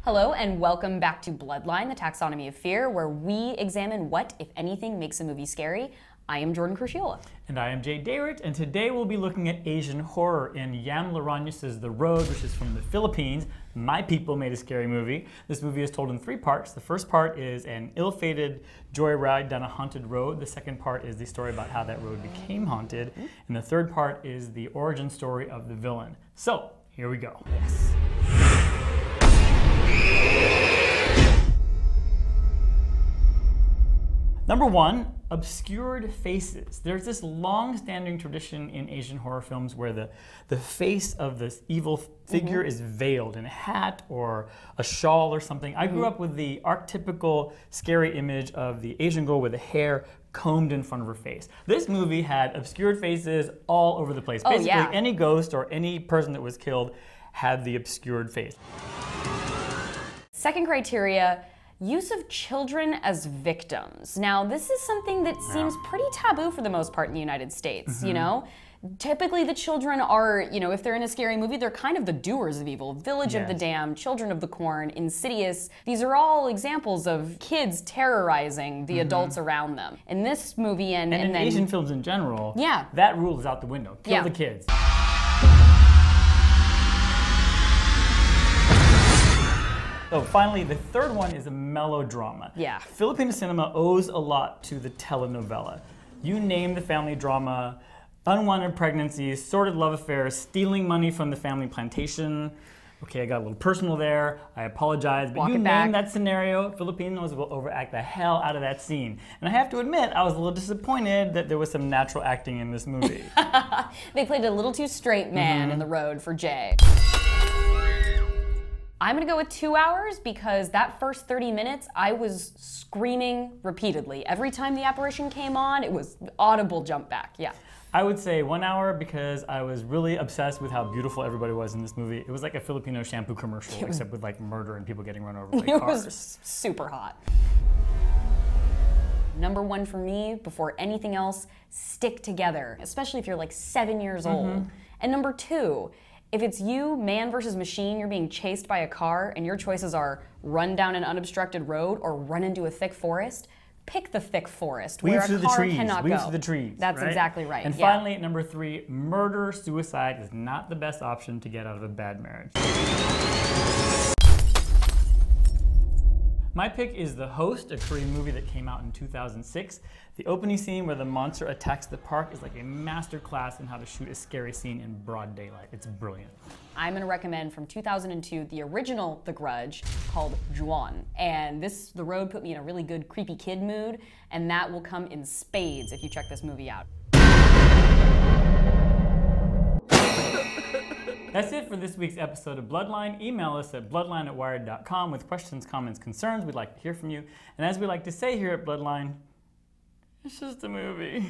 Hello and welcome back to Bloodline, the Taxonomy of Fear, where we examine what, if anything, makes a movie scary. I am Jordan Crucchiola. And I am Jay Dayrich, and today we'll be looking at Asian horror in Yam Laranius's The Road, which is from the Philippines. My people made a scary movie. This movie is told in three parts. The first part is an ill-fated joyride down a haunted road. The second part is the story about how that road became haunted. And the third part is the origin story of the villain. So, here we go. Yes. Number one, obscured faces. There's this long-standing tradition in Asian horror films where the face of this evil figure is veiled in a hat or a shawl or something. I grew up with the archetypical scary image of the Asian girl with the hair combed in front of her face. This movie had obscured faces all over the place. Basically, any ghost or any person that was killed had the obscured face. Second criteria, use of children as victims. Now, this is something that seems pretty taboo for the most part in the United States, you know? Typically the children are, you know, if they're in a scary movie, they're kind of the doers of evil. Village of the Damned, Children of the Corn, Insidious. These are all examples of kids terrorizing the adults around them. In this movie and in then, Asian films in general, that rule is out the window. Kill the kids. So finally, the third one is a melodrama. Filipino cinema owes a lot to the telenovela. You name the family drama, unwanted pregnancies, sordid love affairs, stealing money from the family plantation. Okay, I got a little personal there. I apologize, but you name that scenario, Filipinos will overact the hell out of that scene. And I have to admit, I was a little disappointed that there was some natural acting in this movie. They played a little too straight man in The Road for Jay. I'm gonna go with 2 hours because that first 30 minutes, I was screaming repeatedly. Every time the apparition came on, it was audible jump back, I would say 1 hour because I was really obsessed with how beautiful everybody was in this movie. It was like a Filipino shampoo commercial, except with like murder and people getting run over by cars. It was super hot. Number one for me, before anything else, stick together, especially if you're like 7 years old. And number two, if it's you, man versus machine, you're being chased by a car and your choices are run down an unobstructed road or run into a thick forest, pick the thick forest where a car cannot go. Weave through the trees. That's exactly right. And finally, number three, murder-suicide is not the best option to get out of a bad marriage. My pick is The Host, a Korean movie that came out in 2006. The opening scene where the monster attacks the park is like a master class in how to shoot a scary scene in broad daylight. It's brilliant. I'm gonna recommend from 2002, the original The Grudge, called Juan. And The Road put me in a really good creepy kid mood, and that will come in spades if you check this movie out. That's it for this week's episode of Bloodline. Email us at bloodline@wired.com with questions, comments, concerns. We'd like to hear from you. And as we like to say here at Bloodline, it's just a movie.